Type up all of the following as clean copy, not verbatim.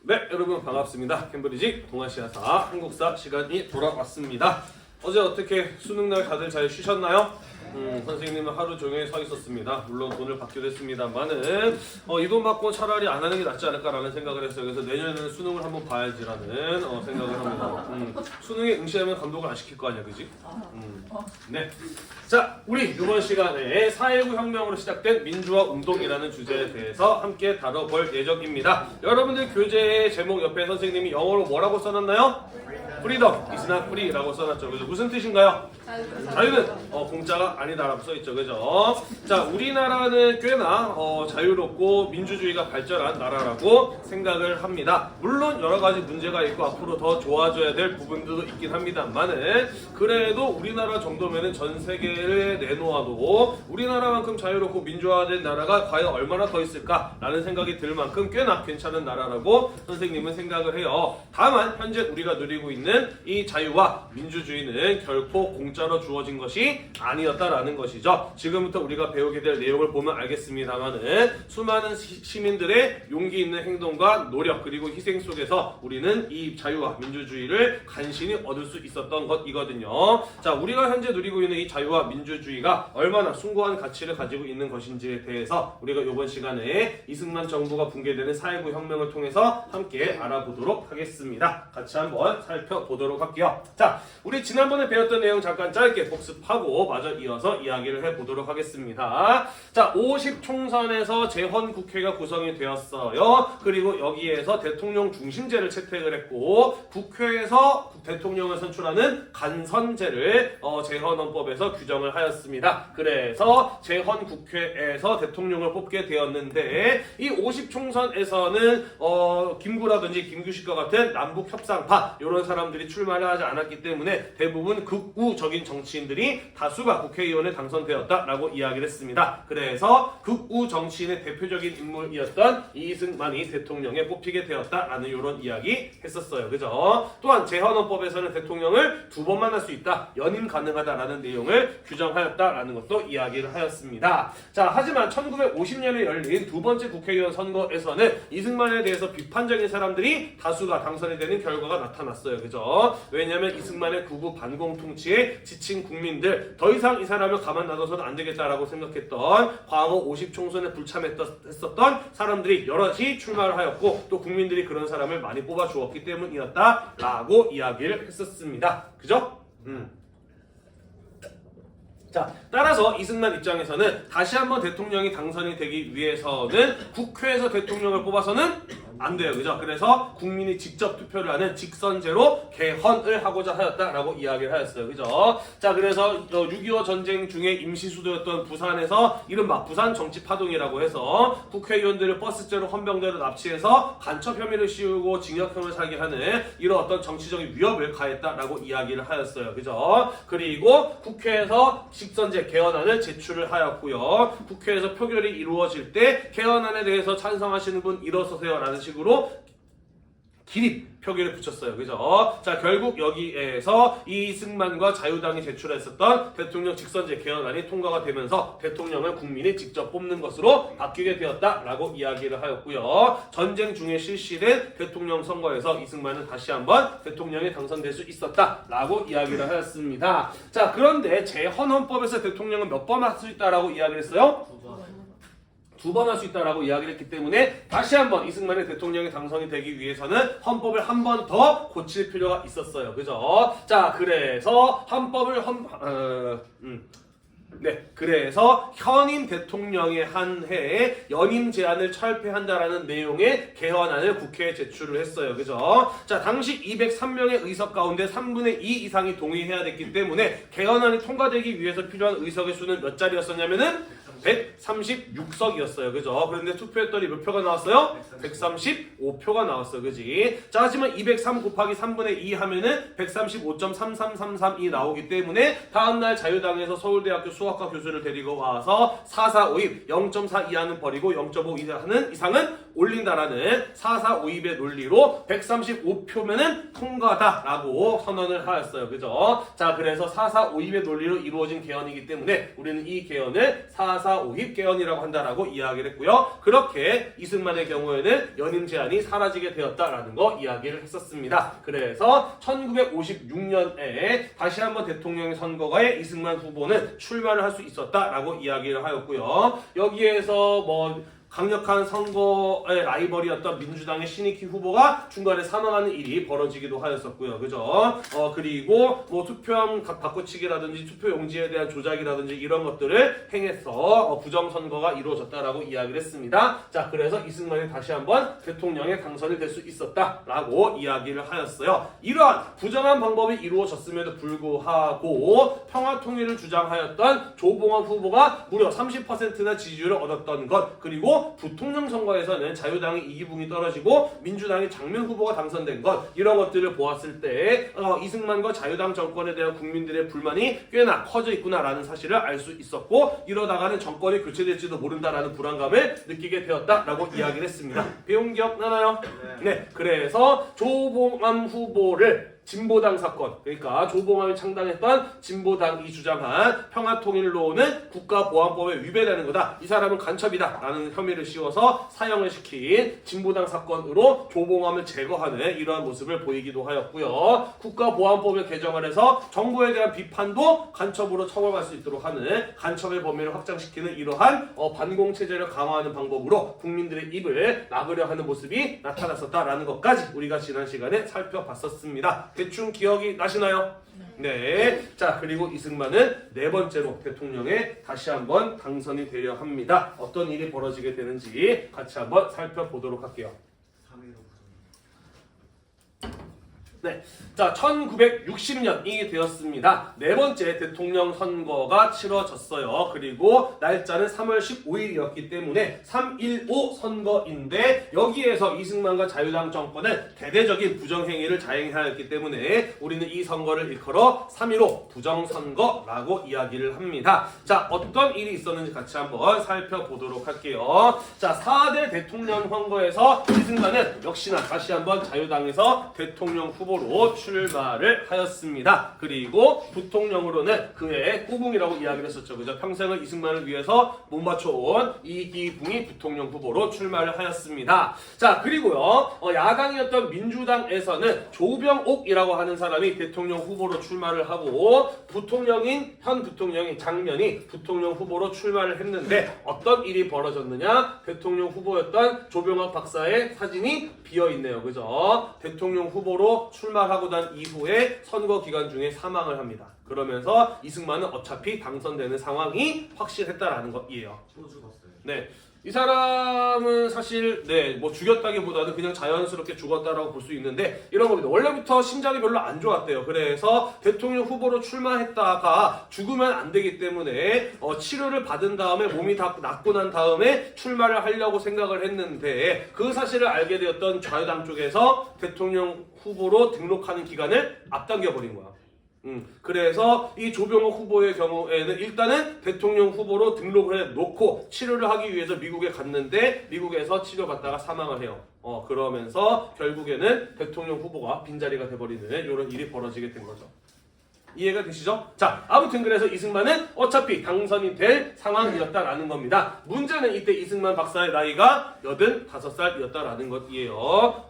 네, 여러분 반갑습니다. 캠브리지 동아시아사 한국사 시간이 돌아왔습니다. 어제 어떻게 수능날 다들 잘 쉬셨나요? 선생님은 하루 종일 서 있었습니다. 물론 돈을 받기도 했습니다만은 이 돈 받고 차라리 안 하는 게 낫지 않을까라는 생각을 했어요. 그래서 내년에는 수능을 한번 봐야지라는 생각을 합니다. 수능에 응시하면 감독을 안 시킬 거 아니야, 그지? 네. 자, 우리 이번 시간에 4.19 혁명으로 시작된 민주화 운동이라는 주제에 대해서 함께 다뤄볼 예정입니다. 여러분들 교재 제목 옆에 선생님이 영어로 뭐라고 써놨나요? 프리덤, is not free라고 써놨죠. 그죠? 무슨 뜻인가요? 자유는 공짜가 아니다라고 써있죠. 그죠? 자, 우리나라는 꽤나 자유롭고 민주주의가 발전한 나라라고 생각을 합니다. 물론 여러 가지 문제가 있고 앞으로 더 좋아져야 될 부분들도 있긴 합니다만은 그래도 우리나라 정도면은 전 세계를 내놓아도 우리나라만큼 자유롭고 민주화된 나라가 과연 얼마나 더 있을까라는 생각이 들 만큼 꽤나 괜찮은 나라라고 선생님은 생각을 해요. 다만 현재 우리가 누리고 있는 이 자유와 민주주의는 결코 공짜로 주어진 것이 아니었다라는 것이죠. 지금부터 우리가 배우게 될 내용을 보면 알겠습니다만은 수많은 시민들의 용기 있는 행동과 노력 그리고 희생 속에서 우리는 이 자유와 민주주의를 간신히 얻을 수 있었던 것이거든요. 자, 우리가 현재 누리고 있는 이 자유와 민주주의가 얼마나 숭고한 가치를 가지고 있는 것인지에 대해서 우리가 이번 시간에 이승만 정부가 붕괴되는 4.19 혁명을 통해서 함께 알아보도록 하겠습니다. 같이 한번 살펴보도록 할게요. 자, 우리 지난번에 배웠던 내용 잠깐 짧게 복습하고 마저 이어서 이야기를 해보도록 하겠습니다. 자, 50 총선에서 재헌국회가 구성이 되었어요. 그리고 여기에서 대통령 중심제를 채택을 했고 국회에서 대통령을 선출하는 간선제를 재헌헌법에서 규정을 하였습니다. 그래서 재헌국회에서 대통령을 뽑게 되었는데 이 50 총선에서는 김구라든지 김규식과 같은 남북협상파 이런 사람들이 출마를 하지 않았기 때문에 대부분 극우적인 정치인들이 다수가 국회의원에 당선되었다라고 이야기를 했습니다. 그래서 극우 정치인의 대표적인 인물이었던 이승만이 대통령에 뽑히게 되었다라는 이런 이야기 했었어요. 그죠? 또한 재헌헌법에서는 대통령을 두 번 만날 수 있다, 연임 가능하다라는 내용을 규정하였다라는 것도 이야기를 하였습니다. 자, 하지만 1950년에 열린 두 번째 국회의원 선거에서는 이승만에 대해서 비판적인 사람들이 다수가 당선이 되는 결과가 나타났어요. 그죠? 왜냐하면 이승만의 극우 반공 통치에 지친 국민들, 더 이상 이 사람을 가만 놔둬서는 안 되겠다라고 생각했던 과거 50 총선에 불참했었던 사람들이 여럿이 출마를 하였고 또 국민들이 그런 사람을 많이 뽑아 주었기 때문이었다라고 이야기를 했었습니다. 그죠? 자, 따라서 이승만 입장에서는 다시 한번 대통령이 당선이 되기 위해서는 국회에서 대통령을 뽑아서는 안 돼요. 그죠? 그래서 국민이 직접 투표를 하는 직선제로 개헌을 하고자 하였다라고 이야기를 하였어요. 그죠? 자, 그래서 6.25 전쟁 중에 임시수도였던 부산에서 이른바 부산 정치파동이라고 해서 국회의원들을 버스제로 헌병대로 납치해서 간첩 혐의를 씌우고 징역형을 살게 하는 이런 어떤 정치적인 위협을 가했다라고 이야기를 하였어요. 그죠? 그리고 국회에서 직선제 개헌안을 제출을 하였고요. 국회에서 표결이 이루어질 때 개헌안에 대해서 찬성하시는 분 일어서세요 라는 식으로 기립 표결을 붙였어요. 그죠? 자, 결국 여기에서 이승만과 자유당이 제출했었던 대통령 직선제 개헌안이 통과가 되면서 대통령을 국민이 직접 뽑는 것으로 바뀌게 되었다라고 이야기를 하였고요. 전쟁 중에 실시된 대통령 선거에서 이승만은 다시 한번 대통령에 당선될 수 있었다라고 이야기를 하였습니다. 자, 그런데 재헌헌법에서 대통령은 몇 번 할 수 있다라고 이야기를 했어요? 두 번 할 수 있다라고 이야기를 했기 때문에 다시 한번 이승만의 대통령이 당선이 되기 위해서는 헌법을 한 번 더 고칠 필요가 있었어요. 그죠? 자, 그래서 그래서 현임 대통령의 한 해에 연임 제한을 철폐한다라는 내용의 개헌안을 국회에 제출을 했어요. 그죠? 자, 당시 203명의 의석 가운데 3분의 2 이상이 동의해야 됐기 때문에 개헌안이 통과되기 위해서 필요한 의석의 수는 몇 자리였었냐면은 136석이었어요. 그죠? 그런데 투표했더니 몇 표가 나왔어요? 135표가 나왔어요. 그지? 자, 하지만 203 곱하기 3분의 2 하면은 135.3333이 나오기 때문에 다음날 자유당에서 서울대학교 수학과 교수를 데리고 와서 445입 0.4 이하는 버리고 0.5 이상은 올린다라는 445입의 논리로 135표면은 통과다라고 선언을 하였어요. 그죠? 자, 그래서 445입의 논리로 이루어진 개헌이기 때문에 우리는 이 개헌을 445 사오입 개헌이라고 한다라고 이야기를 했고요. 그렇게 이승만의 경우에는 연임 제한이 사라지게 되었다라는 거 이야기를 했었습니다. 그래서 1956년에 다시 한번 대통령 선거에 이승만 후보는 출마를 할 수 있었다라고 이야기를 하였고요. 여기에서 뭐 강력한 선거의 라이벌이었던 민주당의 신익희 후보가 중간에 사망하는 일이 벌어지기도 하였었고요. 그죠? 그리고 뭐 투표함 바꿔치기라든지 투표 용지에 대한 조작이라든지 이런 것들을 행해서 부정선거가 이루어졌다라고 이야기를 했습니다. 자, 그래서 이승만이 다시 한번 대통령에 당선이 될 수 있었다라고 이야기를 하였어요. 이러한 부정한 방법이 이루어졌음에도 불구하고 평화통일을 주장하였던 조봉암 후보가 무려 30%나 지지율을 얻었던 것, 그리고 부통령 선거에서는 자유당의 이기붕이 떨어지고 민주당의 장면 후보가 당선된 것, 이런 것들을 보았을 때 이승만과 자유당 정권에 대한 국민들의 불만이 꽤나 커져 있구나라는 사실을 알 수 있었고, 이러다가는 정권이 교체될지도 모른다라는 불안감을 느끼게 되었다라고 이야기를 했습니다. 배운 기억 나나요? 네. 그래서 조봉암 후보를 진보당 사건, 그러니까 조봉암이 창당했던 진보당이 주장한 평화통일로는 국가보안법에 위배되는 거다, 이 사람은 간첩이다 라는 혐의를 씌워서 사형을 시킨 진보당 사건으로 조봉암을 제거하는 이러한 모습을 보이기도 하였고요. 국가보안법을 개정을 해서 정부에 대한 비판도 간첩으로 처벌할 수 있도록 하는 간첩의 범위를 확장시키는 이러한 반공체제를 강화하는 방법으로 국민들의 입을 막으려 하는 모습이 나타났었다라는 것까지 우리가 지난 시간에 살펴봤었습니다. 대충 기억이 나시나요? 네. 자, 그리고 이승만은 네 번째로 대통령에 다시 한번 당선이 되려 합니다. 어떤 일이 벌어지게 되는지 같이 한번 살펴보도록 할게요. 네. 자, 1960년이 되었습니다. 네 번째 대통령 선거가 치러졌어요. 그리고 날짜는 3월 15일이었기 때문에 3.15 선거인데, 여기에서 이승만과 자유당 정권은 대대적인 부정행위를 자행하였기 때문에 우리는 이 선거를 일컬어 3.15 부정선거라고 이야기를 합니다. 자, 어떤 일이 있었는지 같이 한번 살펴보도록 할게요. 자, 4대 대통령 선거에서 이승만은 역시나 다시 한번 자유당에서 대통령 후보로 출마를 하였습니다. 그리고 부통령으로는 그의 꾸붕이라고 이야기를 했었죠. 그죠? 평생을 이승만을 위해서 못 맞춰온 이기붕이 부통령 후보로 출마를 하였습니다. 자, 그리고요, 야당이었던 민주당에서는 조병옥이라고 하는 사람이 대통령 후보로 출마를 하고, 현 부통령인 장면이 부통령 후보로 출마를 했는데, 어떤 일이 벌어졌느냐? 대통령 후보였던 조병옥 박사의 사진이 비어있네요. 그죠? 대통령 후보로 출마하고 난 이후에 선거 기간 중에 사망을 합니다. 그러면서 이승만은 어차피 당선되는 상황이 확실했다라는 것이에요. 또 죽었어요. 네. 이 사람은 사실 뭐 죽였다기보다는 그냥 자연스럽게 죽었다라고 볼 수 있는데, 이런 겁니다. 원래부터 심장이 별로 안 좋았대요. 그래서 대통령 후보로 출마했다가 죽으면 안 되기 때문에 치료를 받은 다음에 몸이 다 낫고 난 다음에 출마를 하려고 생각을 했는데, 그 사실을 알게 되었던 자유당 쪽에서 대통령 후보로 등록하는 기간을 앞당겨 버린 거야. 그래서 이 조병옥 후보의 경우에는 일단은 대통령 후보로 등록을 해놓고 치료를 하기 위해서 미국에 갔는데, 미국에서 치료받다가 사망을 해요. 그러면서 결국에는 대통령 후보가 빈자리가 돼버리는 이런 일이 벌어지게 된 거죠. 이해가 되시죠? 자, 아무튼 그래서 이승만은 어차피 당선이 될 상황이었다라는 겁니다. 문제는 이때 이승만 박사의 나이가 85살이었다라는 것이에요.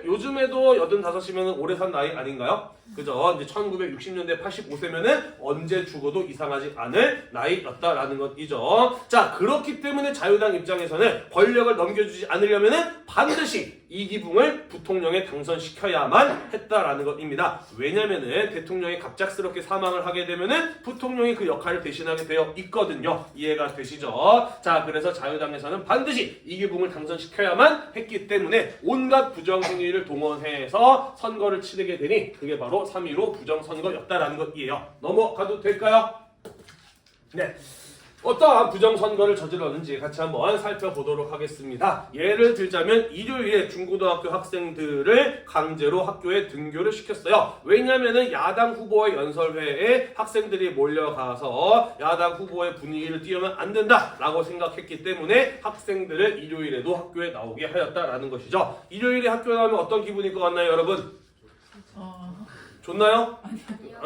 요즘에도 85이면 오래 산 나이 아닌가요? 그죠? 이제 1960년대 85세면은 언제 죽어도 이상하지 않을 나이였다라는 것이죠. 자, 그렇기 때문에 자유당 입장에서는 권력을 넘겨주지 않으려면은 반드시 이기붕을 부통령에 당선시켜야만 했다라는 것입니다. 왜냐면은 대통령이 갑작스럽게 사망을 하게 되면은 부통령이 그 역할을 대신하게 되어 있거든요. 이해가 되시죠? 자, 그래서 자유당에서는 반드시 이기붕을 당선시켜야만 했기 때문에 온갖 부정행위를 동원해서 선거를 치르게 되니, 그게 바로 3.15 부정선거였다라는 것이에요. 넘어가도 될까요? 네. 어떠한 부정선거를 저질렀는지 같이 한번 살펴보도록 하겠습니다. 예를 들자면 일요일에 중고등학교 학생들을 강제로 학교에 등교를 시켰어요. 왜냐면은 야당 후보의 연설회에 학생들이 몰려가서 야당 후보의 분위기를 띄우면 안 된다라고 생각했기 때문에 학생들을 일요일에도 학교에 나오게 하였다라는 것이죠. 일요일에 학교에 나오면 어떤 기분일 것 같나요, 여러분? 좋나요?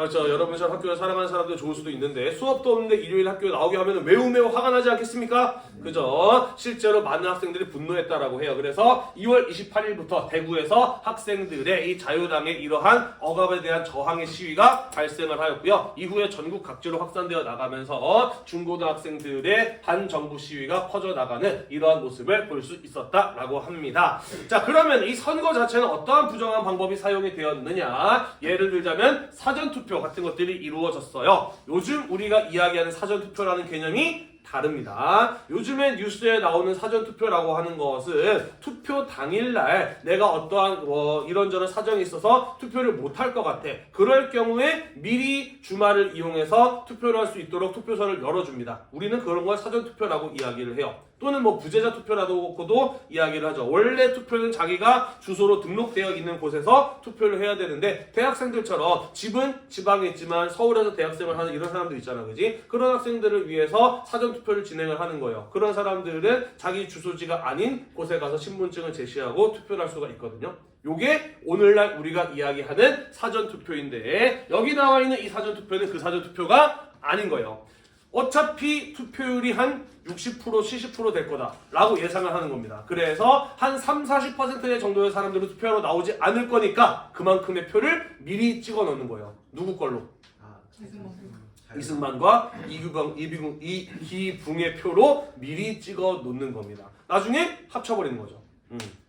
여러분처럼 학교를 사랑하는 사람들 좋을 수도 있는데 수업도 없는데 일요일 학교에 나오게 하면 매우 화가 나지 않겠습니까? 그죠? 실제로 많은 학생들이 분노했다라고 해요. 그래서 2월 28일부터 대구에서 학생들의 이 자유당의 이러한 억압에 대한 저항의 시위가 발생을 하였고요. 이후에 전국 각지로 확산되어 나가면서 중고등학생들의 반정부 시위가 퍼져나가는 이러한 모습을 볼 수 있었다라고 합니다. 자, 그러면 이 선거 자체는 어떠한 부정한 방법이 사용이 되었느냐? 예를 들자면 사전투표 같은 것들이 이루어졌어요. 요즘 우리가 이야기하는 사전투표라는 개념이 다릅니다. 요즘에 뉴스에 나오는 사전투표라고 하는 것은 투표 당일날 내가 어떠한 이런저런 사정이 있어서 투표를 못할 것 같아. 그럴 경우에 미리 주말을 이용해서 투표를 할 수 있도록 투표소를 열어줍니다. 우리는 그런 걸 사전투표라고 이야기를 해요. 또는 부재자 투표라고도 이야기를 하죠. 원래 투표는 자기가 주소로 등록되어 있는 곳에서 투표를 해야 되는데 대학생들처럼 집은 지방에 있지만 서울에서 대학생을 하는 이런 사람들 있잖아, 그지? 그런 학생들을 위해서 사전투표를 진행을 하는 거예요. 그런 사람들은 자기 주소지가 아닌 곳에 가서 신분증을 제시하고 투표를 할 수가 있거든요. 요게 오늘날 우리가 이야기하는 사전투표인데 여기 나와 있는 이 사전투표는 그 사전투표가 아닌 거예요. 어차피 투표율이 한 60%, 70% 될 거다 라고 예상을 하는 겁니다. 그래서 한 30-40% 정도의 사람들은 투표하러 나오지 않을 거니까 그만큼의 표를 미리 찍어 놓는 거예요. 누구 걸로? 이승만과 이기붕의 표로 미리 찍어 놓는 겁니다. 나중에 합쳐버리는 거죠.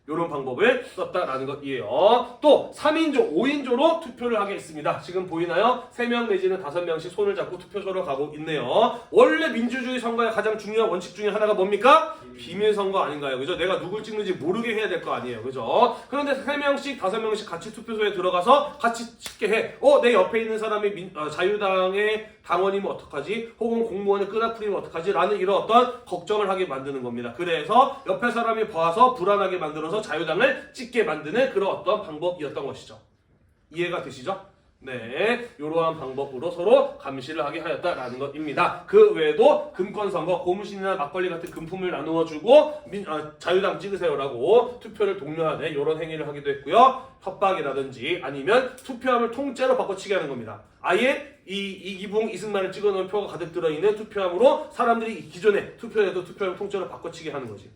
이런 방법을 썼다라는 것이에요. 또 3인조, 5인조로 투표를 하겠습니다. 지금 보이나요? 3명 내지는 5명씩 손을 잡고 투표소로 가고 있네요. 원래 민주주의 선거의 가장 중요한 원칙 중에 하나가 뭡니까? 비밀선거 아닌가요? 그죠? 내가 누굴 찍는지 모르게 해야 될 거 아니에요. 그죠? 그런데 3명씩, 5명씩 같이 투표소에 들어가서 같이 찍게 해. 내 옆에 있는 사람이 자유당의 당원이면 어떡하지? 혹은 공무원의 끈앞풀이면 어떡하지? 라는 이런 어떤 걱정을 하게 만드는 겁니다. 그래서 옆에 사람이 봐서 불안하게 만들어서 자유당을 찍게 만드는 그런 어떤 방법이었던 것이죠. 이해가 되시죠? 네, 이러한 방법으로 서로 감시를 하게 하였다라는 것입니다. 그 외에도 금권선거, 고무신이나 막걸리 같은 금품을 나누어주고 자유당 찍으세요라고 투표를 독려하는 이런 행위를 하기도 했고요. 협박이라든지 아니면 투표함을 통째로 바꿔치기 하는 겁니다. 아예 이기붕, 이승만을 찍어놓은 표가 가득 들어있는 투표함으로 사람들이 기존에 투표해도 투표함을 통째로 바꿔치기 하는 거지.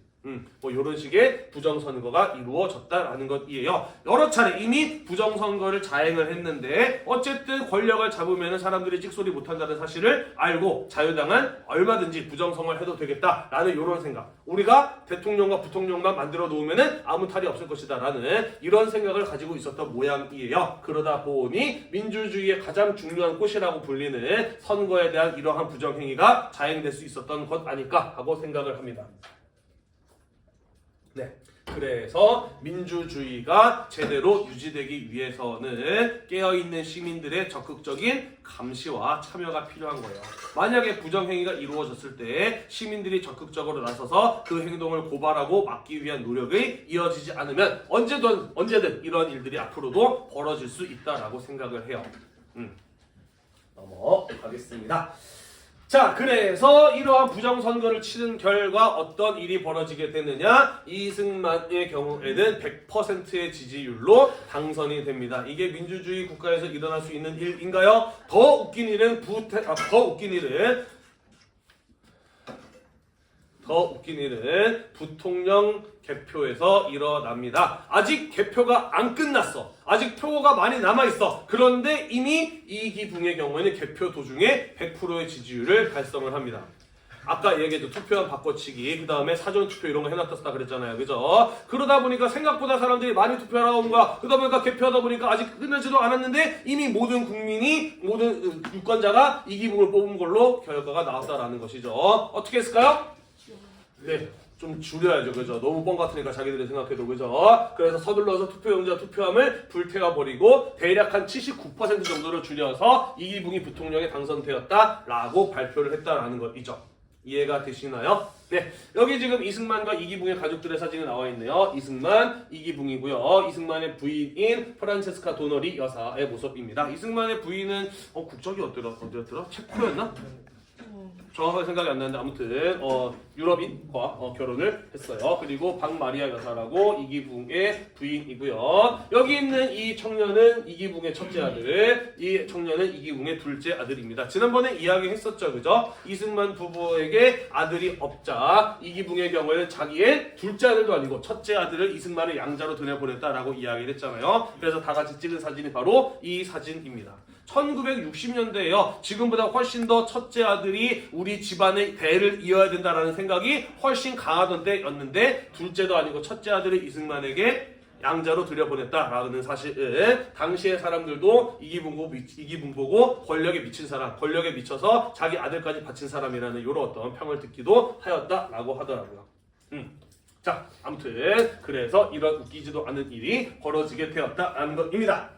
이런 식의 부정선거가 이루어졌다라는 것이에요. 여러 차례 이미 부정선거를 자행을 했는데 어쨌든 권력을 잡으면 사람들이 찍소리 못한다는 사실을 알고 자유당은 얼마든지 부정선거를 해도 되겠다라는 이런 생각. 우리가 대통령과 부통령만 만들어 놓으면 아무 탈이 없을 것이다 라는 이런 생각을 가지고 있었던 모양이에요. 그러다 보니 민주주의의 가장 중요한 꽃이라고 불리는 선거에 대한 이러한 부정행위가 자행될 수 있었던 것 아닐까 하고 생각을 합니다. 네, 그래서 민주주의가 제대로 유지되기 위해서는 깨어있는 시민들의 적극적인 감시와 참여가 필요한 거예요. 만약에 부정행위가 이루어졌을 때 시민들이 적극적으로 나서서 그 행동을 고발하고 막기 위한 노력이 이어지지 않으면 언제든 이런 일들이 앞으로도 벌어질 수 있다라고 생각을 해요. 넘어가겠습니다. 자, 그래서 이러한 부정선거를 치른 결과 어떤 일이 벌어지게 되느냐? 이승만의 경우에는 100%의 지지율로 당선이 됩니다. 이게 민주주의 국가에서 일어날 수 있는 일인가요? 더 웃긴 일은 부통령 개표에서 일어납니다. 아직 개표가 안 끝났어. 아직 표가 많이 남아있어. 그런데 이미 이기붕의 경우에는 개표 도중에 100%의 지지율을 달성을 합니다. 아까 얘기했죠. 투표함 바꿔치기, 그 다음에 사전투표 이런 거 해놨다 그랬잖아요. 그죠? 그러다 보니까 생각보다 사람들이 많이 투표하러 온 거야. 그러다 보니까 개표하다 보니까 아직 끝나지도 않았는데 이미 모든 유권자가 이기붕을 뽑은 걸로 결과가 나왔다라는 것이죠. 어떻게 했을까요? 네, 좀 줄여야죠. 그죠? 너무 뻥 같으니까 자기들이 생각해도. 그죠? 그래서 서둘러서 투표용지와 투표함을 불태워버리고 대략 한 79% 정도를 줄여서 이기붕이 부통령에 당선되었다라고 발표를 했다라는 것이죠. 이해가 되시나요? 네, 여기 지금 이승만과 이기붕의 가족들의 사진이 나와 있네요. 이승만, 이기붕이고요. 이승만의 부인인 프란체스카 도너리 여사의 모습입니다. 이승만의 부인은 국적이 어디였더라? 체코였나? 정확하게 생각이 안 나는데 아무튼 유럽인과 결혼을 했어요. 그리고 박마리아 여사라고 이기붕의 부인이고요. 여기 있는 이 청년은 이기붕의 첫째 아들, 이 청년은 이기붕의 둘째 아들입니다. 지난번에 이야기했었죠, 그죠? 이승만 부부에게 아들이 없자 이기붕의 경우에는 자기의 둘째 아들도 아니고 첫째 아들을 이승만의 양자로 들여보냈다라고 이야기를 했잖아요. 그래서 다 같이 찍은 사진이 바로 이 사진입니다. 1960년대에요. 지금보다 훨씬 더 첫째 아들이 우리 집안의 대를 이어야 된다라는 생각이 훨씬 강하던 때였는데 둘째도 아니고 첫째 아들을 이승만에게 양자로 들여보냈다라는 사실은 당시의 사람들도 이기붕 보고 권력에 미친 사람, 권력에 미쳐서 자기 아들까지 바친 사람이라는 이런 어떤 평을 듣기도 하였다라고 하더라고요. 자, 아무튼 그래서 이런 웃기지도 않은 일이 벌어지게 되었다라는 것입니다.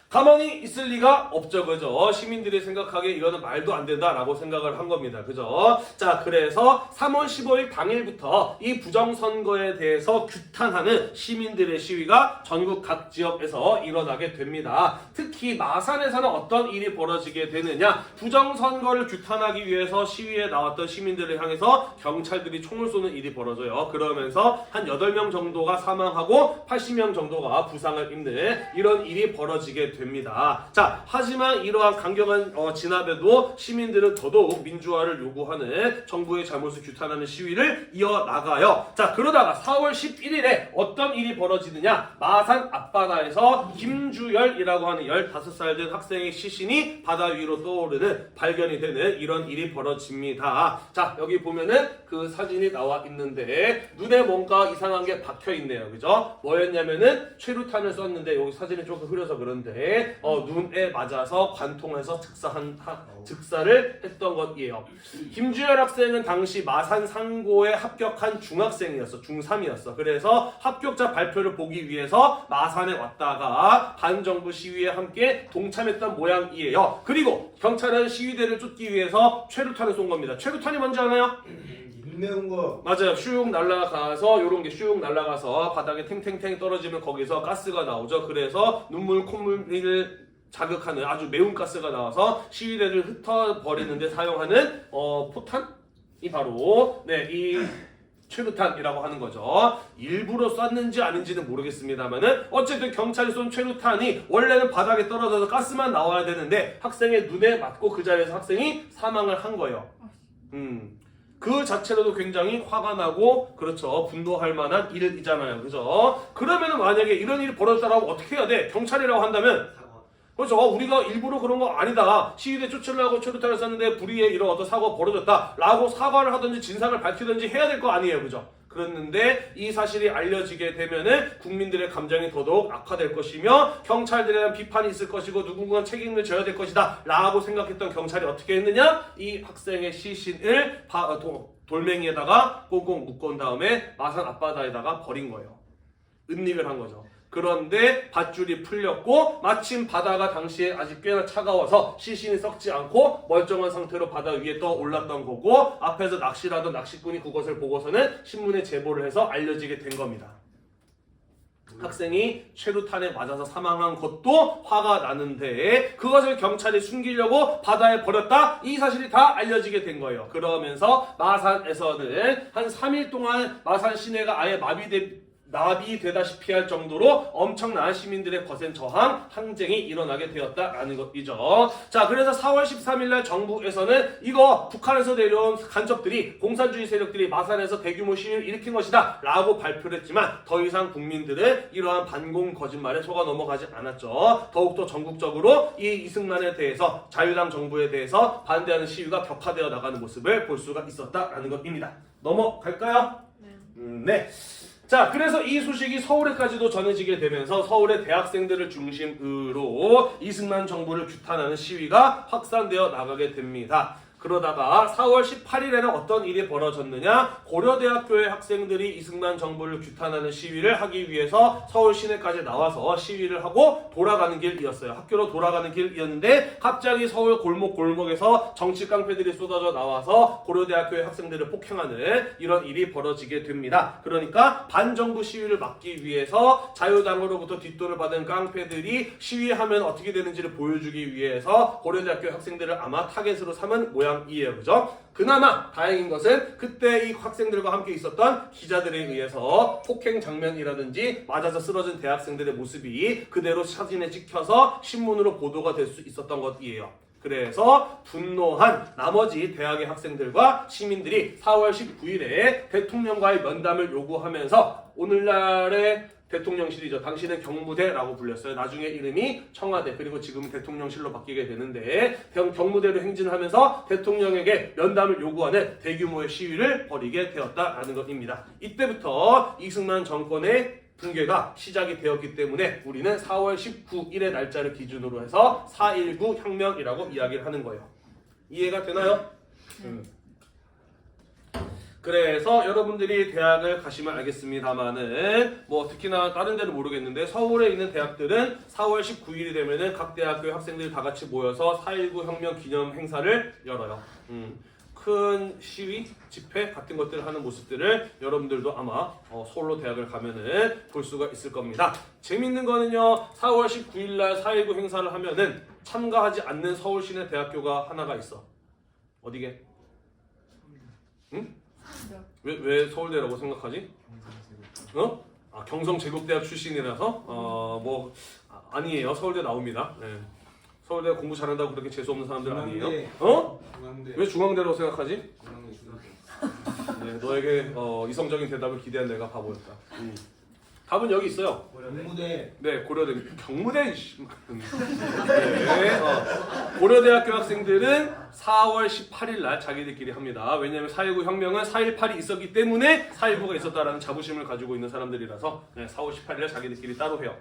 가만히 있을 리가 없죠, 그죠? 시민들이 생각하기에 이거는 말도 안 된다라고 생각을 한 겁니다, 그죠? 자, 그래서 3월 15일 당일부터 이 부정선거에 대해서 규탄하는 시민들의 시위가 전국 각 지역에서 일어나게 됩니다. 특히 마산에서는 어떤 일이 벌어지게 되느냐? 부정선거를 규탄하기 위해서 시위에 나왔던 시민들을 향해서 경찰들이 총을 쏘는 일이 벌어져요. 그러면서 한 8명 정도가 사망하고 80명 정도가 부상을 입는 이런 일이 벌어지게 됩니다. 자, 하지만 이러한 강경한 진압에도 시민들은 더더욱 민주화를 요구하는 정부의 잘못을 규탄하는 시위를 이어나가요. 자, 그러다가 4월 11일에 어떤 일이 벌어지느냐? 마산 앞바다에서 김주열이라고 하는 15살 된 학생의 시신이 바다 위로 떠오르는 발견이 되는 이런 일이 벌어집니다. 자, 여기 보면은 그 사진이 나와 있는데 눈에 뭔가 이상한 게 박혀 있네요, 그죠? 뭐였냐면은 최루탄을 썼는데 여기 사진이 조금 흐려서 그런데 눈에 맞아서 관통해서 즉사를 했던 것이에요. 김주열 학생은 당시 마산 상고에 합격한 중학생이었어. 중3이었어. 그래서 합격자 발표를 보기 위해서 마산에 왔다가 반정부 시위에 함께 동참했던 모양이에요. 그리고 경찰은 시위대를 쫓기 위해서 최루탄을 쏜 겁니다. 최루탄이 뭔지 아나요? 매운 거 맞아요. 슉 날아가서 요런 게 슉 날아가서 바닥에 탱탱탱 떨어지면 거기서 가스가 나오죠. 그래서 눈물 콧물을 자극하는 아주 매운 가스가 나와서 시위대를 흩어버리는데 사용하는 포탄이 바로 이 최루탄이라고 하는 거죠. 일부러 쐈는지 아닌지는 모르겠습니다만은 어쨌든 경찰이 쏜 최루탄이 원래는 바닥에 떨어져서 가스만 나와야 되는데 학생의 눈에 맞고 그 자리에서 학생이 사망을 한 거예요. 그 자체로도 굉장히 화가 나고 그렇죠. 분노할 만한 일이잖아요. 그죠? 그러면은 만약에 이런 일이 벌어졌다라고 어떻게 해야 돼? 경찰이라고 한다면 그렇죠. 우리가 일부러 그런 거 아니다. 시위대 쫓으려고 최루탄을 쐈는데 불의에 이런 어떤 사고가 벌어졌다라고 사과를 하든지 진상을 밝히든지 해야 될 거 아니에요. 그죠? 그랬는데 이 사실이 알려지게 되면은 국민들의 감정이 더더욱 악화될 것이며 경찰들에 대한 비판이 있을 것이고 누군가 책임을 져야 될 것이다 라고 생각했던 경찰이 어떻게 했느냐? 이 학생의 시신을 돌멩이에다가 꽁꽁 묶은 다음에 마산 앞바다에다가 버린 거예요. 은닉을 한 거죠. 그런데 밧줄이 풀렸고 마침 바다가 당시에 아직 꽤나 차가워서 시신이 썩지 않고 멀쩡한 상태로 바다 위에 떠 올랐던 거고 앞에서 낚시를 하던 낚시꾼이 그것을 보고서는 신문에 제보를 해서 알려지게 된 겁니다. 학생이 최루탄에 맞아서 사망한 것도 화가 나는데 그것을 경찰이 숨기려고 바다에 버렸다? 이 사실이 다 알려지게 된 거예요. 그러면서 마산에서는 한 3일 동안 마산 시내가 아예 나비되다시피 할 정도로 엄청난 시민들의 거센 저항, 항쟁이 일어나게 되었다라는 것이죠. 자, 그래서 4월 13일날 정부에서는 이거 북한에서 내려온 간첩들이 공산주의 세력들이 마산에서 대규모 시위를 일으킨 것이다 라고 발표를 했지만 더 이상 국민들은 이러한 반공 거짓말에 속아 넘어가지 않았죠. 더욱더 전국적으로 이 이승만에 대해서 자유당 정부에 대해서 반대하는 시위가 격화되어 나가는 모습을 볼 수가 있었다라는 것입니다. 넘어갈까요? 네. 자, 그래서 이 소식이 서울에까지도 전해지게 되면서 서울의 대학생들을 중심으로 이승만 정부를 규탄하는 시위가 확산되어 나가게 됩니다. 그러다가 4월 18일에는 어떤 일이 벌어졌느냐? 고려대학교의 학생들이 이승만 정부를 규탄하는 시위를 하기 위해서 서울 시내까지 나와서 시위를 하고 돌아가는 길이었어요. 학교로 돌아가는 길이었는데 갑자기 서울 골목골목에서 정치 깡패들이 쏟아져 나와서 고려대학교의 학생들을 폭행하는 이런 일이 벌어지게 됩니다. 그러니까 반정부 시위를 막기 위해서 자유당으로부터 뒷돈을 받은 깡패들이 시위하면 어떻게 되는지를 보여주기 위해서 고려대학교 학생들을 아마 타겟으로 삼은 모양 사람이에요. 그죠? 그나마 다행인 것은 그때 이 학생들과 함께 있었던 기자들에 의해서 폭행 장면이라든지 맞아서 쓰러진 대학생들의 모습이 그대로 사진에 찍혀서 신문으로 보도가 될 수 있었던 것이에요. 그래서 분노한 나머지 대학의 학생들과 시민들이 4월 19일에 대통령과의 면담을 요구하면서 오늘날의 대통령실이죠. 당시는 경무대라고 불렸어요. 나중에 이름이 청와대 그리고 지금은 대통령실로 바뀌게 되는데 경무대로 행진하면서 대통령에게 면담을 요구하는 대규모의 시위를 벌이게 되었다라는 것입니다. 이때부터 이승만 정권의 붕괴가 시작이 되었기 때문에 우리는 4월 19일의 날짜를 기준으로 해서 4.19 혁명이라고 이야기를 하는 거예요. 이해가 되나요? 그래서 여러분들이 대학을 가시면 알겠습니다만은 뭐 특히나 다른 데는 모르겠는데 서울에 있는 대학들은 4월 19일이 되면은 각 대학교의 학생들이 다 같이 모여서 4.19 혁명 기념 행사를 열어요. 큰 시위, 집회 같은 것들을 하는 모습들을 여러분들도 아마 서울로 대학을 가면은 볼 수가 있을 겁니다. 재밌는 거는요, 4월 19일 날 4.19 행사를 하면은 참가하지 않는 서울 시내 대학교가 하나가 있어. 어디게? 응? 왜 서울대라고 생각하지? 경성제국대학 출신이라서? 아니에요. 서울대 나옵니다. 네. 서울대 공부 잘한다고 그렇게 재수없는 사람들 아니에요? 중앙대. 왜 중앙대라고 생각하지? 네, 너에게 이성적인 대답을 기대한 내가 바보였다. 답은 여기 있어요. 경무대. 네, 고려대. 경무대. 네, 고려대학교 학생들은 4월 18일 날 자기들끼리 합니다. 왜냐하면 4.19 혁명은 4.18이 있었기 때문에 4.19가 있었다라는 자부심을 가지고 있는 사람들이라서 4월 18일 날 자기들끼리 따로 해요.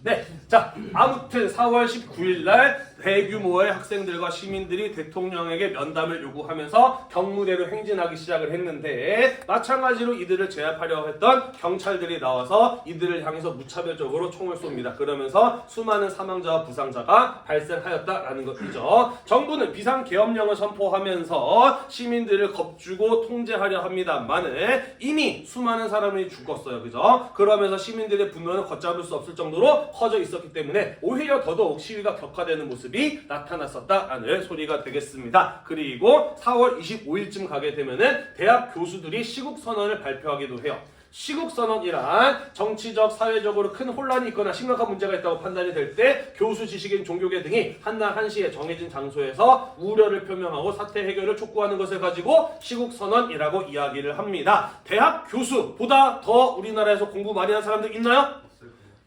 네, 자 아무튼 4월 19일 날 대규모의 학생들과 시민들이 대통령에게 면담을 요구하면서 경무대로 행진하기 시작을 했는데 마찬가지로 이들을 제압하려 했던 경찰들이 나와서 이들을 향해서 무차별적으로 총을 쏩니다. 그러면서 수많은 사망자와 부상자가 발생하였다라는 것이죠. 정부는 비상계엄령을 선포하면서 시민들을 겁주고 통제하려 합니다만은 이미 수많은 사람이 죽었어요. 그죠? 그러면서 시민들의 분노는 걷잡을 수 없을 정도로 커져 있었기 때문에 오히려 더더욱 시위가 격화되는 모습이 나타났었다라는 소리가 되겠습니다. 그리고 4월 25일쯤 가게 되면은 대학 교수들이 시국선언을 발표하기도 해요. 시국선언이란 정치적, 사회적으로 큰 혼란이 있거나 심각한 문제가 있다고 판단이 될 때 교수, 지식인, 종교계 등이 한날 한시에 정해진 장소에서 우려를 표명하고 사태 해결을 촉구하는 것을 가지고 시국선언이라고 이야기를 합니다. 대학 교수보다 더 우리나라에서 공부 많이 한 사람들 있나요?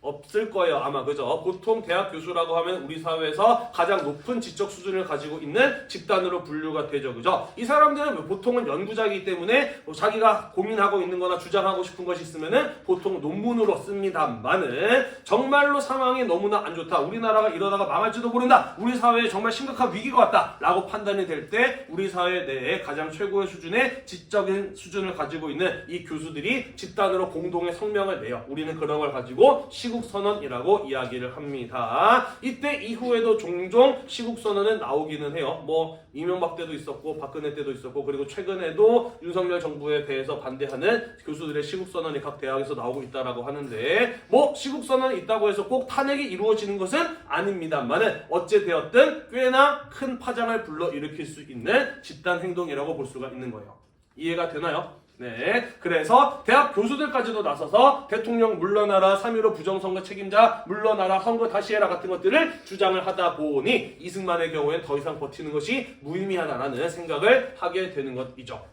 없을 거예요. 아마 그죠? 보통 대학 교수라고 하면 우리 사회에서 가장 높은 지적 수준을 가지고 있는 집단으로 분류가 되죠. 그죠? 이 사람들은 보통은 연구자이기 때문에 자기가 고민하고 있는 거나 주장하고 싶은 것이 있으면은 보통 논문으로 씁니다만은 정말로 상황이 너무나 안 좋다. 우리나라가 이러다가 망할지도 모른다. 우리 사회에 정말 심각한 위기가 왔다. 라고 판단이 될 때 우리 사회 내에 가장 최고의 수준의 지적인 수준을 가지고 있는 이 교수들이 집단으로 공동의 성명을 내요. 우리는 그런 걸 가지고 시국선언이라고 이야기를 합니다. 이때 이후에도 종종 시국선언은 나오기는 해요. 뭐 이명박 때도 있었고 박근혜 때도 있었고 그리고 최근에도 윤석열 정부에 대해서 반대하는 교수들의 시국선언이 각 대학에서 나오고 있다라고 하는데 뭐 시국선언이 있다고 해서 꼭 탄핵이 이루어지는 것은 아닙니다만은 어찌되었든 꽤나 큰 파장을 불러일으킬 수 있는 집단 행동이라고 볼 수가 있는 거예요. 이해가 되나요? 네, 그래서 대학 교수들까지도 나서서 대통령 물러나라, 3.15 부정선거 책임자 물러나라, 선거 다시 해라 같은 것들을 주장을 하다 보니 이승만의 경우엔 더 이상 버티는 것이 무의미하다라는 생각을 하게 되는 것이죠.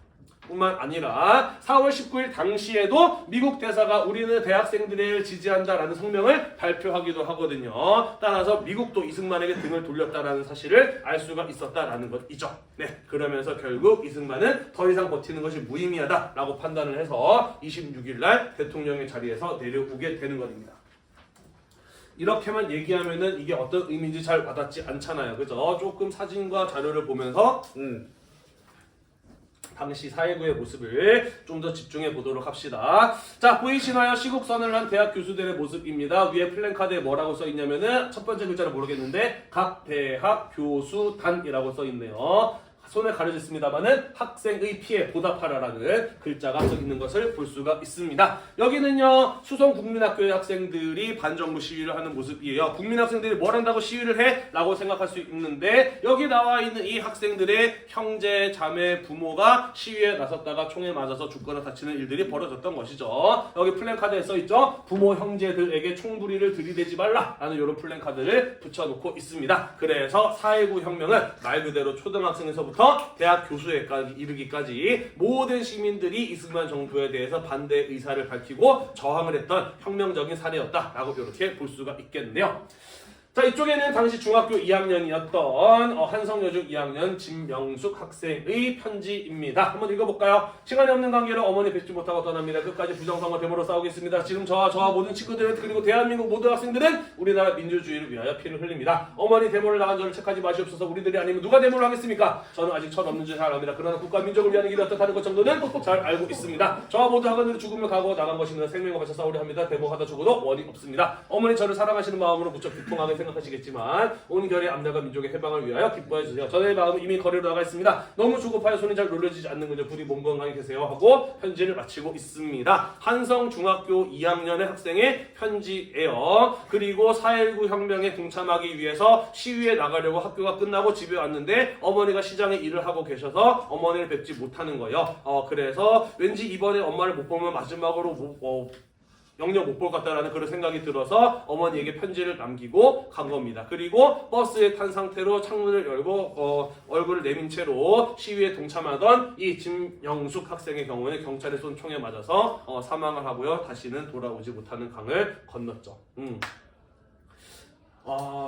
뿐만 아니라 4월 19일 당시에도 미국 대사가 우리는 대학생들을 지지한다라는 성명을 발표하기도 하거든요. 따라서 미국도 이승만에게 등을 돌렸다라는 사실을 알 수가 있었다라는 것이죠. 네, 그러면서 결국 이승만은 더 이상 버티는 것이 무의미하다라고 판단을 해서 26일 날 대통령의 자리에서 내려오게 되는 것입니다. 이렇게만 얘기하면은 이게 어떤 의미인지 잘 와닿지 않잖아요. 그죠? 조금 사진과 자료를 보면서 당시 4.19의 모습을 좀 더 집중해 보도록 합시다. 자, 보이시나요? 시국선언을 한 대학 교수들의 모습입니다. 위에 플랜카드에 뭐라고 써있냐면은 첫 번째 글자를 모르겠는데 각 대학 교수단이라고 써있네요. 손을 가려졌습니다만은 학생의 피해 보답하라라는 글자가 써 있는 것을 볼 수가 있습니다. 여기는요 수성 국민학교의 학생들이 반정부 시위를 하는 모습이에요. 국민학생들이 뭘 한다고 시위를 해? 라고 생각할 수 있는데 여기 나와 있는 이 학생들의 형제, 자매, 부모가 시위에 나섰다가 총에 맞아서 죽거나 다치는 일들이 벌어졌던 것이죠. 여기 플랜카드에 써 있죠. 부모 형제들에게 총부리를 들이대지 말라라는 이런 플랜카드를 붙여놓고 있습니다. 그래서 4.19 혁명은 말 그대로 초등학생에서부터 대학 교수에 이르기까지 모든 시민들이 이승만 정부에 대해서 반대 의사를 밝히고 저항을 했던 혁명적인 사례였다라고 이렇게 볼 수가 있겠네요. 자, 이쪽에는 당시 중학교 2학년이었던 한성여중 2학년 진명숙 학생의 편지입니다. 한번 읽어볼까요? 시간이 없는 관계로 어머니 뵙지 못하고 떠납니다. 끝까지 부정선거 데모로 싸우겠습니다. 지금 저와 모든 친구들 그리고 대한민국 모든 학생들은 우리나라 민주주의를 위하여 피를 흘립니다. 어머니 데모를 나간 저를 책하지 마시옵소서. 우리들이 아니면 누가 데모를 하겠습니까? 저는 아직 철없는 줄 잘 압니다. 그러나 국가 민족을 위하는 길이 어떻다는 것 정도는 잘 알고 있습니다. 저와 모든 학원들이 죽음을 각오하고 나간 것이나 생명과 같이 싸우려 합니다. 데모하다 죽어도 원이 없습니다. 어머니 저를 사랑하시는 마음으로 무척 비통하게 생각하시겠지만 온 결의 앞나가 민족의 해방을 위하여 기뻐해 주세요. 저의 마음은 이미 거리로 나가 있습니다. 너무 조급하여 손이 잘 눌러지지 않는군요. 부디 몸 건강히 계세요 하고 편지를 마치고 있습니다. 한성중학교 2학년의 학생의 편지예요. 그리고 4.19 혁명에 동참하기 위해서 시위에 나가려고 학교가 끝나고 집에 왔는데 어머니가 시장에 일을 하고 계셔서 어머니를 뵙지 못하는 거예요. 그래서 왠지 이번에 엄마를 못 보면 마지막으로 영영 못 볼 것 같다라는 그런 생각이 들어서 어머니에게 편지를 남기고 간 겁니다. 그리고 버스에 탄 상태로 창문을 열고 얼굴을 내민 채로 시위에 동참하던 이 진영숙 학생의 경우는 경찰의 쏜 총에 맞아서 사망을 하고요. 다시는 돌아오지 못하는 강을 건넜죠.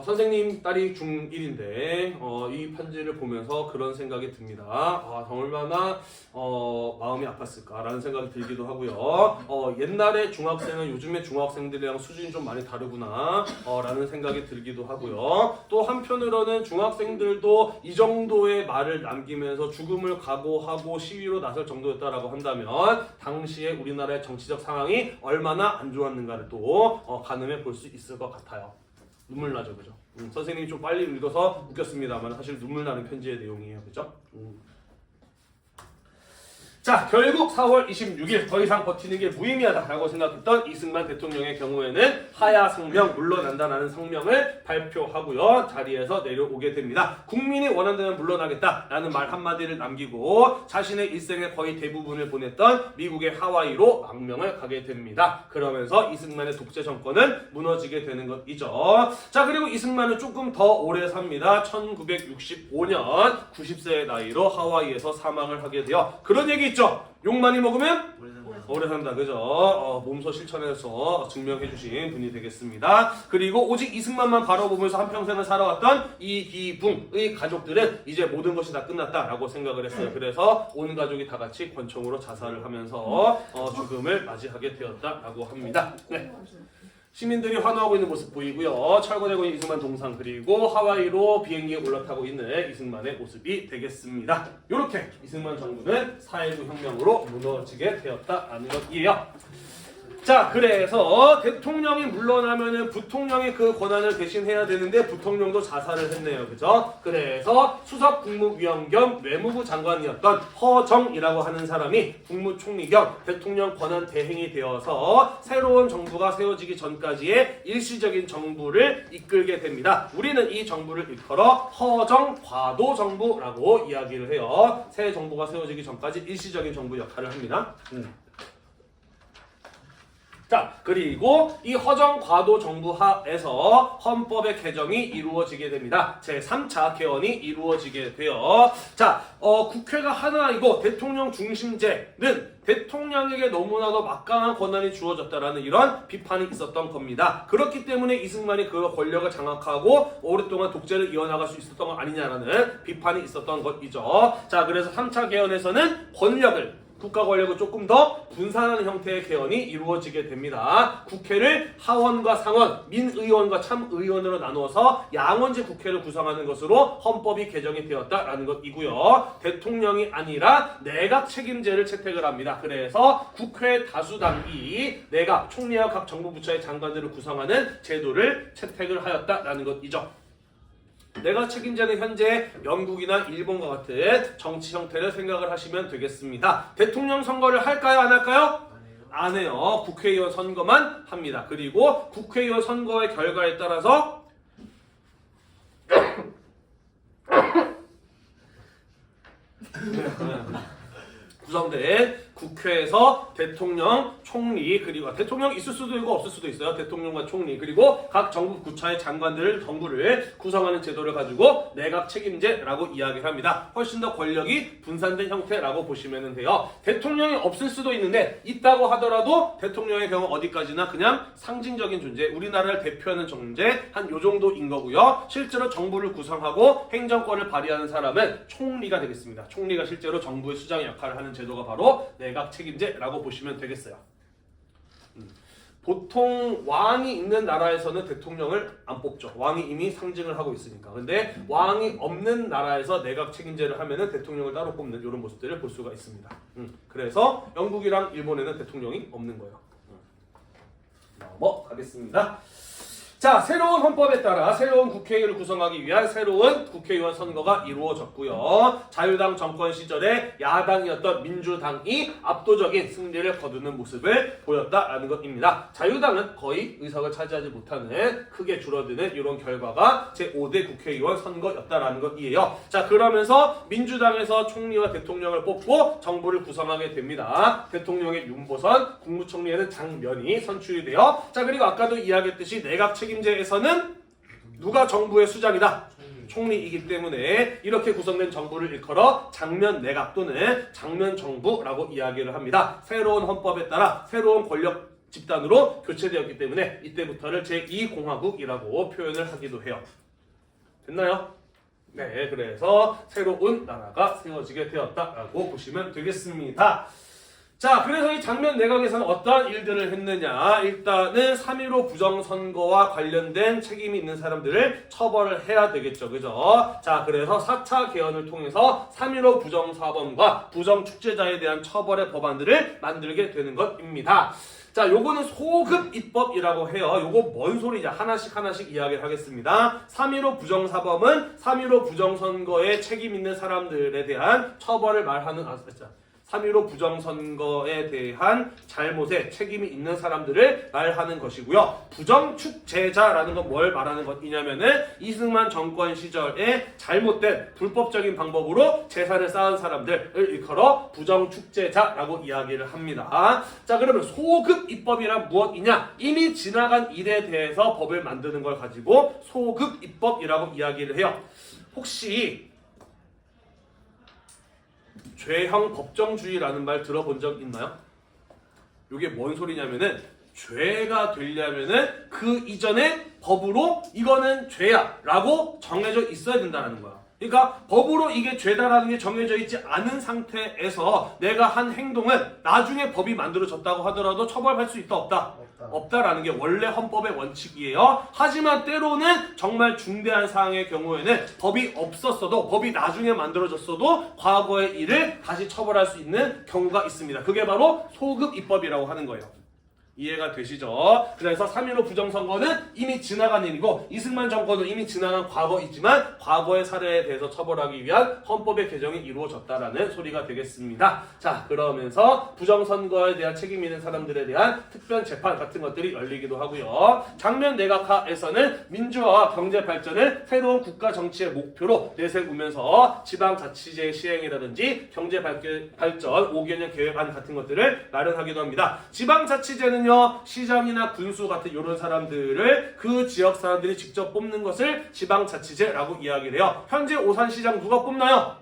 선생님 딸이 중1인데 이 편지를 보면서 그런 생각이 듭니다. 얼마나 마음이 아팠을까라는 생각이 들기도 하고요. 옛날에 중학생은 요즘의 중학생들이랑 수준이 좀 많이 다르구나 라는 생각이 들기도 하고요. 또 한편으로는 중학생들도 이 정도의 말을 남기면서 죽음을 각오하고 시위로 나설 정도였다라고 한다면 당시에 우리나라의 정치적 상황이 얼마나 안 좋았는가를 또 가늠해 볼 수 있을 것 같아요. 눈물 나죠, 그죠? 선생님이 좀 빨리 읽어서 웃겼습니다만 사실 눈물 나는 편지의 내용이에요, 그죠? 자, 결국 4월 26일 더 이상 버티는 게 무의미하다라고 생각했던 이승만 대통령의 경우에는 하야 성명, 물러난다라는 성명을 발표하고요. 자리에서 내려오게 됩니다. 국민이 원한다면 물러나겠다라는 말 한마디를 남기고 자신의 일생의 거의 대부분을 보냈던 미국의 하와이로 망명을 가게 됩니다. 그러면서 이승만의 독재 정권은 무너지게 되는 것이죠. 자, 그리고 이승만은 조금 더 오래 삽니다. 1965년 90세의 나이로 하와이에서 사망을 하게 돼요. 그런 얘기 있죠. 욕 많이 먹으면 오래 산다, 그죠? 몸소 실천해서 증명해 주신 분이 되겠습니다. 그리고 오직 이승만만 바라보면서 한평생을 살아왔던 이기붕의 가족들은 이제 모든 것이 다 끝났다라고 생각을 했어요. 그래서 온 가족이 다 같이 권총으로 자살을 하면서 죽음을 맞이하게 되었다라고 합니다. 네. 시민들이 환호하고 있는 모습 보이고요. 철거되고 있는 이승만 동상 그리고 하와이로 비행기에 올라타고 있는 이승만의 모습이 되겠습니다. 이렇게 이승만 정부는 4.19 혁명으로 무너지게 되었다라는 것이에요. 자, 그래서 대통령이 물러나면은 부통령이 그 권한을 대신해야 되는데 부통령도 자살을 했네요. 그죠? 그래서 수석 국무위원 겸 외무부 장관이었던 허정이라고 하는 사람이 국무총리 겸 대통령 권한 대행이 되어서 새로운 정부가 세워지기 전까지의 일시적인 정부를 이끌게 됩니다. 우리는 이 정부를 일컬어 허정 과도 정부라고 이야기를 해요. 새 정부가 세워지기 전까지 일시적인 정부 역할을 합니다. 자, 그리고 이 허정 과도 정부 하에서 헌법의 개정이 이루어지게 됩니다. 제3차 개헌이 이루어지게 돼요. 자, 국회가 하나이고 대통령 중심제는 대통령에게 너무나도 막강한 권한이 주어졌다라는 이런 비판이 있었던 겁니다. 그렇기 때문에 이승만이 그 권력을 장악하고 오랫동안 독재를 이어나갈 수 있었던 것 아니냐라는 비판이 있었던 것이죠. 자, 그래서 3차 개헌에서는 국가 권력을 조금 더 분산하는 형태의 개헌이 이루어지게 됩니다. 국회를 하원과 상원, 민의원과 참의원으로 나누어서 양원제 국회를 구성하는 것으로 헌법이 개정이 되었다라는 것이고요. 대통령이 아니라 내각 책임제를 채택을 합니다. 그래서 국회 다수당이 내각, 총리와 각 정부 부처의 장관들을 구성하는 제도를 채택을 하였다라는 것이죠. 내가 책임자는 현재 영국이나 일본과 같은 정치 형태를 생각을 하시면 되겠습니다. 대통령 선거를 할까요? 안 할까요? 안 해요. 국회의원 선거만 합니다. 그리고 국회의원 선거의 결과에 따라서 구성된 국회에서 대통령, 총리, 그리고 대통령 있을 수도 있고 없을 수도 있어요. 대통령과 총리, 그리고 각 정부 부처의 장관들을, 정부를 구성하는 제도를 가지고 내각 책임제라고 이야기를 합니다. 훨씬 더 권력이 분산된 형태라고 보시면 돼요. 대통령이 없을 수도 있는데 있다고 하더라도 대통령의 경우 어디까지나 그냥 상징적인 존재, 우리나라를 대표하는 존재 한 요 정도인 거고요. 실제로 정부를 구성하고 행정권을 발휘하는 사람은 총리가 되겠습니다. 총리가 실제로 정부의 수장의 역할을 하는 제도가 바로 내각 책임제라고 보시면 되겠어요. 보통 왕이 있는 나라에서는 대통령을 안 뽑죠. 왕이 이미 상징을 하고 있으니까. 근데 왕이 없는 나라에서 내각 책임제를 하면은 대통령을 따로 뽑는 이런 모습들을 볼 수가 있습니다. 그래서 영국이랑 일본에는 대통령이 없는 거예요. 넘어가겠습니다. 자, 새로운 헌법에 따라 새로운 국회의를 구성하기 위한 새로운 국회의원 선거가 이루어졌고요. 자유당 정권 시절에 야당이었던 민주당이 압도적인 승리를 거두는 모습을 보였다라는 것입니다. 자유당은 거의 의석을 차지하지 못하는 크게 줄어드는 이런 결과가 제5대 국회의원 선거였다라는 것이에요. 자, 그러면서 민주당에서 총리와 대통령을 뽑고 정부를 구성하게 됩니다. 대통령의 윤보선, 국무총리에는 장면이 선출이 돼요. 자, 그리고 아까도 이야기했듯이 내각 책임제에서는 누가 정부의 수장이다? 총리이기 때문에 이렇게 구성된 정부를 일컬어 장면 내각 또는 장면 정부라고 이야기를 합니다. 새로운 헌법에 따라 새로운 권력 집단으로 교체되었기 때문에 이때부터를 제2공화국이라고 표현을 하기도 해요. 됐나요? 네, 그래서 새로운 나라가 세워지게 되었다라고 보시면 되겠습니다. 자, 그래서 이 장면 내각에서는 어떠한 일들을 했느냐. 일단은 3.15 부정선거와 관련된 책임이 있는 사람들을 처벌을 해야 되겠죠. 그죠? 자, 그래서 4차 개헌을 통해서 3.15 부정사범과 부정축제자에 대한 처벌의 법안들을 만들게 되는 것입니다. 자, 요거는 소급 입법이라고 해요. 요거 뭔 소리냐? 하나씩 이야기를 하겠습니다. 3.15 부정사범은 3.15 부정선거에 책임 있는 사람들에 대한 처벌을 말하는 3.15 부정선거에 대한 잘못에 책임이 있는 사람들을 말하는 것이고요. 부정축제자라는 건 뭘 말하는 것이냐면은 이승만 정권 시절에 잘못된 불법적인 방법으로 재산을 쌓은 사람들을 일컬어 부정축제자라고 이야기를 합니다. 자, 그러면 소급 입법이란 무엇이냐? 이미 지나간 일에 대해서 법을 만드는 걸 가지고 소급 입법이라고 이야기를 해요. 혹시 죄형 법정주의라는 말 들어본 적 있나요? 이게 뭔 소리냐면은 죄가 되려면은 그 이전에 법으로 이거는 죄야 라고 정해져 있어야 된다는 거야. 그러니까 법으로 이게 죄다라는 게 정해져 있지 않은 상태에서 내가 한 행동은 나중에 법이 만들어졌다고 하더라도 처벌할 수 있다 없다? 없다라는 게 원래 헌법의 원칙이에요. 하지만 때로는 정말 중대한 사항의 경우에는 법이 없었어도, 법이 나중에 만들어졌어도 과거의 일을 다시 처벌할 수 있는 경우가 있습니다. 그게 바로 소급 입법이라고 하는 거예요. 이해가 되시죠? 그래서 3.15 부정선거는 이미 지나간 일이고 이승만 정권은 이미 지나간 과거이지만 과거의 사례에 대해서 처벌하기 위한 헌법의 개정이 이루어졌다라는 소리가 되겠습니다. 자, 그러면서 부정선거에 대한 책임 있는 사람들에 대한 특별 재판 같은 것들이 열리기도 하고요. 장면 내각하에서는 민주화와 경제 발전을 새로운 국가 정치의 목표로 내세우면서 지방자치제 시행이라든지 경제 발전 5개년 계획안 같은 것들을 마련하기도 합니다. 지방자치제는요, 시장이나 군수 같은 이런 사람들을 그 지역 사람들이 직접 뽑는 것을 지방자치제라고 이야기를 해요. 현재 오산시장 누가 뽑나요?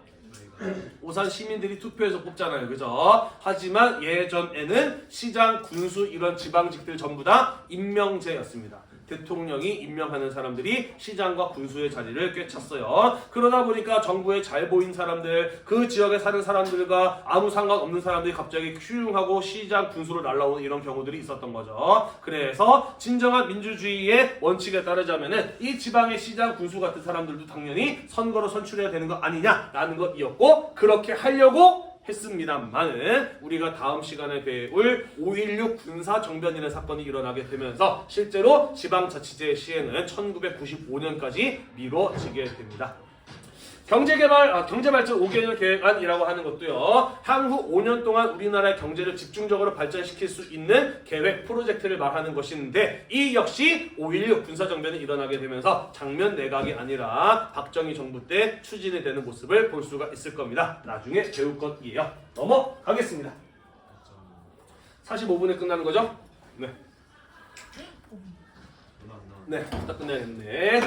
오산 시민들이 투표해서 뽑잖아요. 그죠? 하지만 예전에는 시장, 군수 이런 지방직들 전부 다 임명제였습니다. 대통령이 임명하는 사람들이 시장과 군수의 자리를 꿰찼어요. 그러다 보니까 정부에 잘 보인 사람들, 그 지역에 사는 사람들과 아무 상관없는 사람들이 갑자기 휘용하고 시장, 군수로 날라오는 이런 경우들이 있었던 거죠. 그래서 진정한 민주주의의 원칙에 따르자면은 이 지방의 시장, 군수 같은 사람들도 당연히 선거로 선출해야 되는 거 아니냐라는 것이었고, 그렇게 하려고 했습니다만은 우리가 다음 시간에 배울 5.16 군사정변이라는 사건이 일어나게 되면서 실제로 지방자치제 시행은 1995년까지 미뤄지게 됩니다. 경제발전 5개년 계획안이라고 하는 것도요. 향후 5년 동안 우리나라의 경제를 집중적으로 발전시킬 수 있는 계획 프로젝트를 말하는 것인데 이 역시 5.16 군사정변이 일어나게 되면서 장면 내각이 아니라 박정희 정부 때 추진이 되는 모습을 볼 수가 있을 겁니다. 나중에 배울 것이에요. 넘어가겠습니다. 45분에 끝나는 거죠? 네. 네, 딱 끝내야겠네.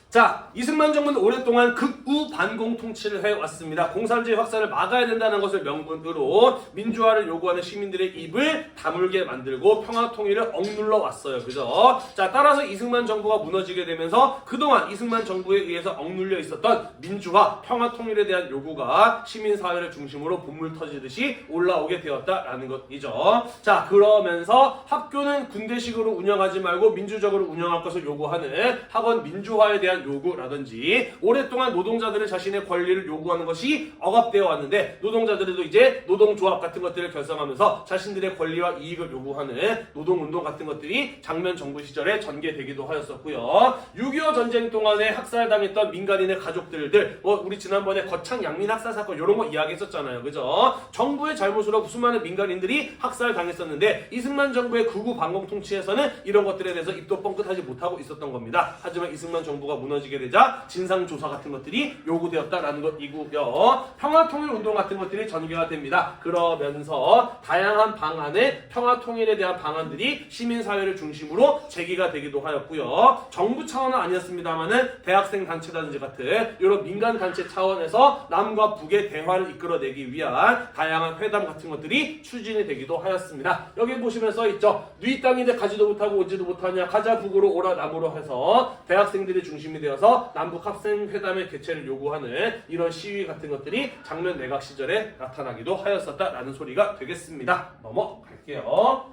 자, 이승만 정부는 오랫동안 극우 반공 통치를 해왔습니다. 공산주의 확산을 막아야 된다는 것을 명분으로 민주화를 요구하는 시민들의 입을 다물게 만들고 평화통일을 억눌러 왔어요. 그죠? 자, 따라서 이승만 정부가 무너지게 되면서 그동안 이승만 정부에 의해서 억눌려 있었던 민주화, 평화통일에 대한 요구가 시민사회를 중심으로 본물 터지듯이 올라오게 되었다라는 것이죠. 자, 그러면서 학교는 군대식으로 운영하지 말고 민주적으로 운영할 것을 요구하는 학원 민주화에 대한 요구라든지 오랫동안 노동자들은 자신의 권리를 요구하는 것이 억압되어 왔는데 노동자들도 이제 노동조합 같은 것들을 결성하면서 자신들의 권리와 이익을 요구하는 노동운동 같은 것들이 장면 정부 시절에 전개되기도 하였었고요. 6.25 전쟁 동안에 학살당했던 민간인의 가족들들 우리 지난번에 거창 양민 학살 사건 이런 거 이야기했었잖아요. 그죠? 정부의 잘못으로 수많은 민간인들이 학살당했었는데 이승만 정부의 극우 반공 통치에서는 이런 것들에 대해서 입도 뻥끗하지 못하고 있었던 겁니다. 하지만 이승만 정부가 무너지게 되자 진상조사 같은 것들이 요구되었다라는 것이고요. 평화통일운동 같은 것들이 전개가 됩니다. 그러면서 다양한 방안의 평화통일에 대한 방안들이 시민사회를 중심으로 제기가 되기도 하였고요. 정부 차원은 아니었습니다만은 대학생 단체라든지 같은 이런 민간단체 차원에서 남과 북의 대화를 이끌어내기 위한 다양한 회담 같은 것들이 추진이 되기도 하였습니다. 여기 보시면 써있죠. 네 땅인데 가지도 못하고 오지도 못하냐 가자 북으로 오라 남으로 해서 대학생들이 중심이 되어서 남북 합생회담의 개최를 요구하는 이런 시위 같은 것들이 장면 내각 시절에 나타나기도 하였었다라는 소리가 되겠습니다. 넘어갈게요.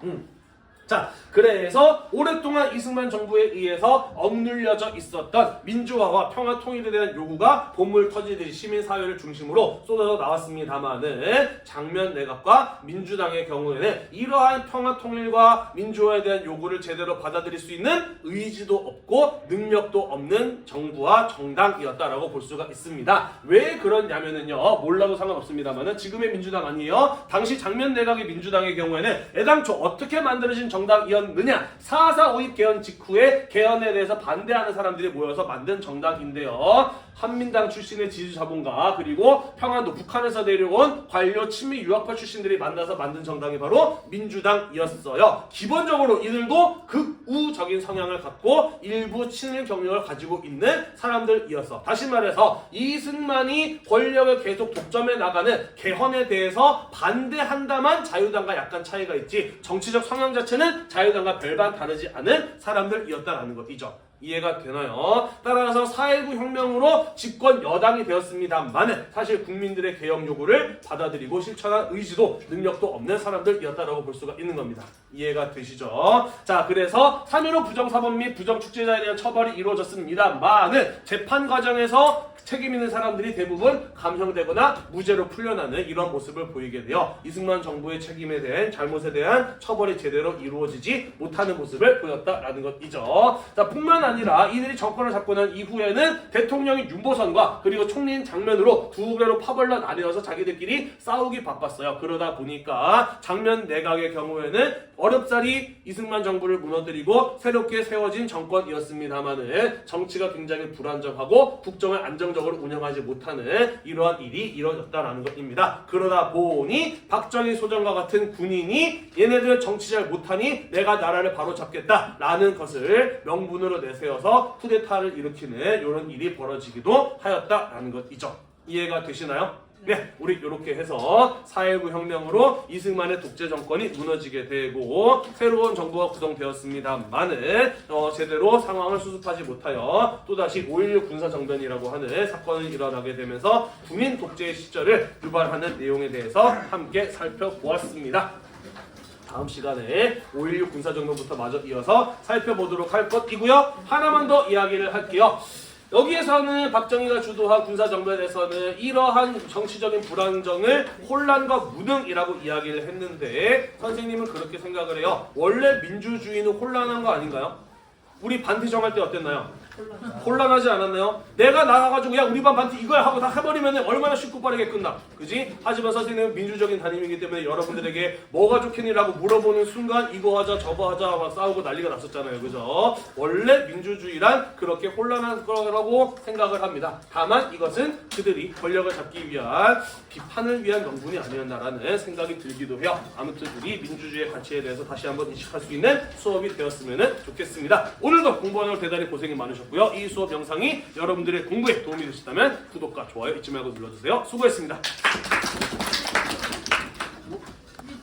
자, 그래서 오랫동안 이승만 정부에 의해서 억눌려져 있었던 민주화와 평화 통일에 대한 요구가 본물 터지듯이 시민사회를 중심으로 쏟아져 나왔습니다만은 장면 내각과 민주당의 경우에는 이러한 평화 통일과 민주화에 대한 요구를 제대로 받아들일 수 있는 의지도 없고 능력도 없는 정부와 정당이었다라고 볼 수가 있습니다. 왜 그러냐면은요, 몰라도 상관없습니다만은 지금의 민주당 아니에요. 당시 장면 내각의 민주당의 경우에는 애당초 어떻게 만들어진 정당이었느냐, 4.4 5.2 개헌 직후에 개헌에 대해서 반대하는 사람들이 모여서 만든 정당인데요. 한민당 출신의 지주자본가 그리고 평안도 북한에서 내려온 관료 친미 유학파 출신들이 만나서 만든 정당이 바로 민주당이었어요. 기본적으로 이들도 극우적인 성향을 갖고 일부 친일 경력을 가지고 있는 사람들이었어. 다시 말해서 이승만이 권력을 계속 독점해 나가는 개헌에 대해서 반대한다만 자유당과 약간 차이가 있지 정치적 성향 자체는 자유당과 별반 다르지 않은 사람들이었다라는 것이죠. 이해가 되나요? 따라서 4.19 혁명으로 집권 여당이 되었습니다만은 사실 국민들의 개혁 요구를 받아들이고 실천한 의지도 능력도 없는 사람들이었다라고 볼 수가 있는 겁니다. 이해가 되시죠? 자, 그래서 3.15 부정사범 및 부정축제자에 대한 처벌이 이루어졌습니다만은 재판 과정에서 책임 있는 사람들이 대부분 감형되거나 무죄로 풀려나는 이런 모습을 보이게 돼요. 이승만 정부의 책임에 대한 잘못에 대한 처벌이 제대로 이루어지지 못하는 모습을 보였다라는 것이죠. 자, 뿐만 아니라 이들이 정권을 잡고 난 이후에는 대통령인 윤보선과 그리고 총리인 장면으로 두 개로 파벌러 나뉘어서 자기들끼리 싸우기 바빴어요. 그러다 보니까 장면 내각의 경우에는 어렵사리 이승만 정부를 무너뜨리고 새롭게 세워진 정권이었습니다만은 정치가 굉장히 불안정하고 국정을 안정적으로 운영하지 못하는 이러한 일이 이루어졌다라는 것입니다. 그러다 보니 박정희 소장과 같은 군인이 얘네들 정치 잘 못하니 내가 나라를 바로잡겠다라는 것을 명분으로 내세워서 쿠데타를 일으키는 이런 일이 벌어지기도 하였다라는 것이죠. 이해가 되시나요? 네, 우리 이렇게 해서 4.19 혁명으로 이승만의 독재 정권이 무너지게 되고 새로운 정부가 구성되었습니다만은 제대로 상황을 수습하지 못하여 또다시 5.16 군사정변이라고 하는 사건이 일어나게 되면서 국민 독재의 시절을 유발하는 내용에 대해서 함께 살펴보았습니다. 다음 시간에 5.16 군사정변부터 마저 이어서 살펴보도록 할 것이고요. 하나만 더 이야기를 할게요. 여기에서는 박정희가 주도한 군사정부에 대해서는 이러한 정치적인 불안정을 혼란과 무능이라고 이야기를 했는데 선생님은 그렇게 생각을 해요. 원래 민주주의는 혼란한 거 아닌가요? 우리 반티 정할 때 어땠나요? 혼란하지 않았나요? 내가 나가가지고 야 우리 반 반티 이거야 하고 다 해버리면 얼마나 쉽고 빠르게 끝나. 그지? 하지만 선생님은 민주적인 담임이기 때문에 여러분들에게 뭐가 좋겠니라고 물어보는 순간 이거 하자 저거 하자 막 싸우고 난리가 났었잖아요. 그죠? 원래 민주주의란 그렇게 혼란한 거라고 생각을 합니다. 다만 이것은 그들이 권력을 잡기 위한 비판을 위한 명분이 아니었나라는 생각이 들기도 해요. 아무튼 우리 민주주의의 가치에 대해서 다시 한번 인식할 수 있는 수업이 되었으면 좋겠습니다. 오늘도 공부하느라 대단히 고생이 많으셨고요. 이 수업 영상이 여러분들의 공부에 도움이 되셨다면 구독과 좋아요 잊지 말고 눌러주세요. 수고했습니다.